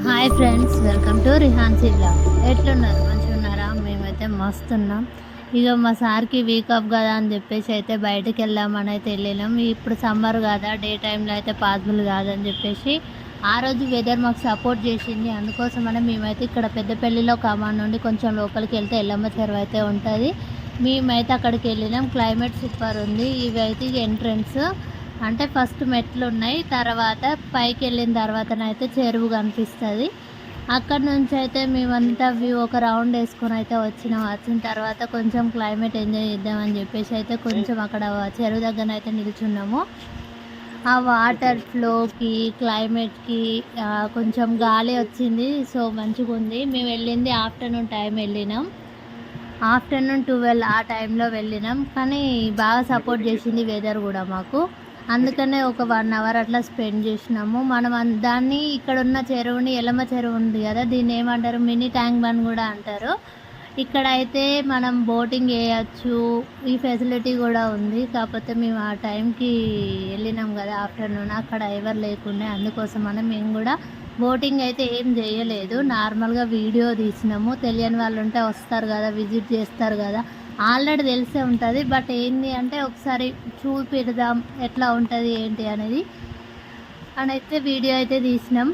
Hi friends, welcome to Rihansi blog. ఎట్లున్నారు? మంచిగా ఉన్నారా? మేమైతే మస్తున్నాం. ఇక మా సార్కి వీక్ ఆఫ్ కదా అని చెప్పేసి అయితే బయటకు వెళ్దామని అయితే వెళ్ళినాం. ఇప్పుడు సమ్మర్ కదా, డే టైంలో అయితే పాసిబుల్ కాదని చెప్పేసి ఆ రోజు వెదర్ మాకు సపోర్ట్ చేసింది. అందుకోసమనే మేమైతే ఇక్కడ పెద్దపల్లిలో కమాన్ నుండి కొంచెం లోపలికి వెళ్తే ఎల్లమ్మ చెరువు అయితే ఉంటుంది. మేమైతే అక్కడికి వెళ్ళినాం. క్లైమేట్ సూపర్ ఉంది. ఇవి అయితే ఎంట్రన్స్, అంటే ఫస్ట్ మెట్లు ఉన్నాయి, తర్వాత పైకి వెళ్ళిన తర్వాతనైతే చెరువు కనిపిస్తుంది. అక్కడ నుంచి అయితే మేమంతా వ్యూ ఒక రౌండ్ వేసుకొని అయితే వచ్చిన తర్వాత కొంచెం క్లైమేట్ ఎంజాయ్ చేద్దామని చెప్పేసి అయితే కొంచెం అక్కడ చెరువు దగ్గర అయితే నిల్చున్నాము. ఆ వాటర్ ఫ్లోకి క్లైమేట్కి కొంచెం గాలి వచ్చింది. సో మంచిగా ఉంది. మేము వెళ్ళింది ఆఫ్టర్నూన్ టైం వెళ్ళినాం. ఆఫ్టర్నూన్ 12 ఆ టైంలో వెళ్ళినాం. కానీ బాగా సపోర్ట్ చేసింది వెదర్ కూడా మాకు. అందుకనే ఒక 1 అవర్ అట్లా స్పెండ్ చేసినాము. మనం దాన్ని ఇక్కడ ఉన్న చెరువుని ఎల్లమ్మ చెరువు ఉంది కదా, దీన్ని ఏమంటారు, మినీ ట్యాంక్ బండ్ కూడా అంటారు. ఇక్కడ అయితే మనం బోటింగ్ వేయచ్చు, ఈ ఫెసిలిటీ కూడా ఉంది. కాకపోతే మేము ఆ టైంకి వెళ్ళినాం కదా ఆఫ్టర్నూన్, అక్కడ ఎవరు లేకుండా, అందుకోసమని మేము కూడా బోటింగ్ అయితే ఏం చేయలేదు. నార్మల్గా వీడియో తీసినాము. తెలియని వాళ్ళు ఉంటే వస్తారు కదా, విజిట్ చేస్తారు కదా, ఆల్రెడీ తెలిసే ఉంటుంది. బట్ ఏంటి అంటే ఒకసారి చూపిద్దాం ఎట్లా ఉంటుంది ఏంటి అనేది అయితే వీడియో అయితే తీసినాం.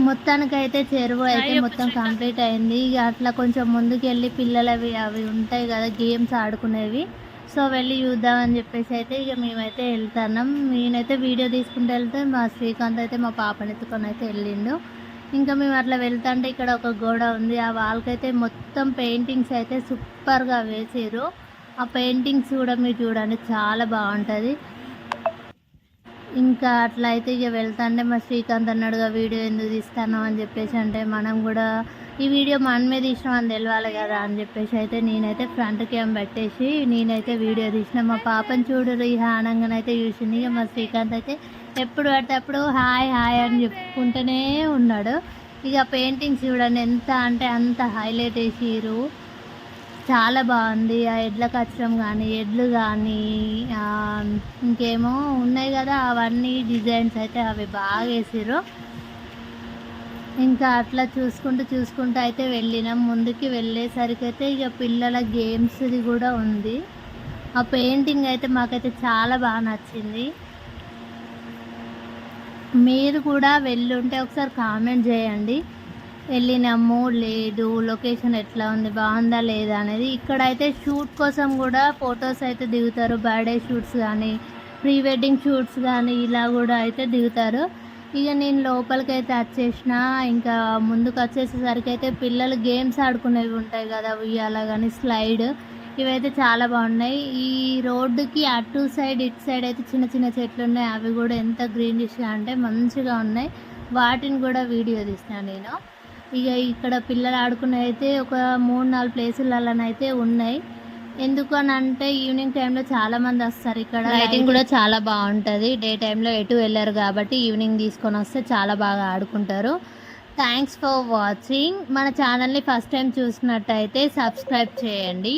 మొత్తానికైతే చెరువు అయితే మొత్తం కంప్లీట్ అయింది. ఇక అట్లా కొంచెం ముందుకు వెళ్ళి పిల్లలవి అవి ఉంటాయి కదా గేమ్స్ ఆడుకునేవి, సో వెళ్ళి చూద్దామని చెప్పేసి అయితే ఇక మేమైతే వెళ్తున్నాం. నేనైతే వీడియో తీసుకుంటూ వెళ్తే మా శ్రీకాంత్ అయితే మా పాపని ఎత్తుకొని అయితే వెళ్ళిండు. ఇంకా మేము అట్లా వెళ్తుంటే ఇక్కడ ఒక గోడ ఉంది. ఆ వాల్కైతే మొత్తం పెయింటింగ్స్ అయితే సూపర్గా వేసారు. ఆ పెయింటింగ్స్ కూడా మీరు చూడండి, చాలా బాగుంటుంది. ఇంకా అట్లా అయితే ఇక వెళ్తాంటే మా శ్రీకాంత్ అన్నాడుగా వీడియో ఎందుకు తీస్తాను అని చెప్పేసి, అంటే మనం కూడా ఈ వీడియో మనమే తీసినాం అని తెలియాలి కదా అని చెప్పేసి అయితే నేనైతే ఫ్రంట్ క్యామ్ పెట్టేసి నేనైతే వీడియో తీసిన. మా పాపని చూడరు ఈ ఆనంగానైతే చూసింది. ఇక మా శ్రీకాంత్ అయితే ఎప్పుడు పడితే అప్పుడు హాయ్ హాయ్ అని చెప్పుకుంటూనే ఉన్నాడు. ఇక పెయింటింగ్స్ చూడండి ఎంత అంటే అంత హైలైట్ వేసిరు, చాలా బాగుంది. ఆ ఎడ్ల కచ్చడం కానీ, ఎడ్లు కానీ, ఇంకేమో ఉన్నాయి కదా అవన్నీ డిజైన్స్ అయితే అవి బాగా వేసారు. ఇంకా అట్లా చూసుకుంటూ అయితే వెళ్ళినాం. ముందుకి వెళ్ళేసరికి అయితే ఇక పిల్లల గేమ్స్ది కూడా ఉంది. ఆ పెయింటింగ్ అయితే మాకైతే చాలా బాగా నచ్చింది. మీరు కూడా వెళ్ళుంటే ఒకసారి కామెంట్ చేయండి, వెళ్ళినాము లేదు, లొకేషన్ ఎట్లా ఉంది, బాగుందా లేదా అనేది. ఇక్కడైతే షూట్ కోసం కూడా ఫొటోస్ అయితే దిగుతారు. బర్త్డే షూట్స్ కానీ, ప్రీ వెడ్డింగ్ షూట్స్ కానీ ఇలా కూడా అయితే దిగుతారు. ఇక నేను లోపలికి అయితే వచ్చేసిన. ఇంకా ముందుకు వచ్చేసేసరికి అయితే పిల్లలు గేమ్స్ ఆడుకునేవి ఉంటాయి కదా, ఉయ్యాల కానీ, స్లైడ్, ఇవైతే చాలా బాగున్నాయి. ఈ రోడ్డుకి అటు సైడ్ ఇటు సైడ్ అయితే చిన్న చిన్న చెట్లు ఉన్నాయి. అవి కూడా ఎంత గ్రీనిష్గా అంటే మంచిగా ఉన్నాయి. వాటిని కూడా వీడియో తీసినాను నేను. ఇక ఇక్కడ పిల్లలు ఆడుకునే అయితే ఒక 3-4 ప్లేసులలోనైతే ఉన్నాయి. ఎందుకు అని అంటే ఈవినింగ్ టైంలో చాలామంది వస్తారు. ఇక్కడ లైటింగ్ కూడా చాలా బాగుంటుంది. డే టైంలో ఎటు వెళ్ళారు కాబట్టి ఈవినింగ్ తీసుకొని వస్తే చాలా బాగా ఆడుకుంటారు. Thanks for watching. మన ఛానల్ని ఫస్ట్ టైం చూసినట్టయితే సబ్స్క్రైబ్ చేయండి.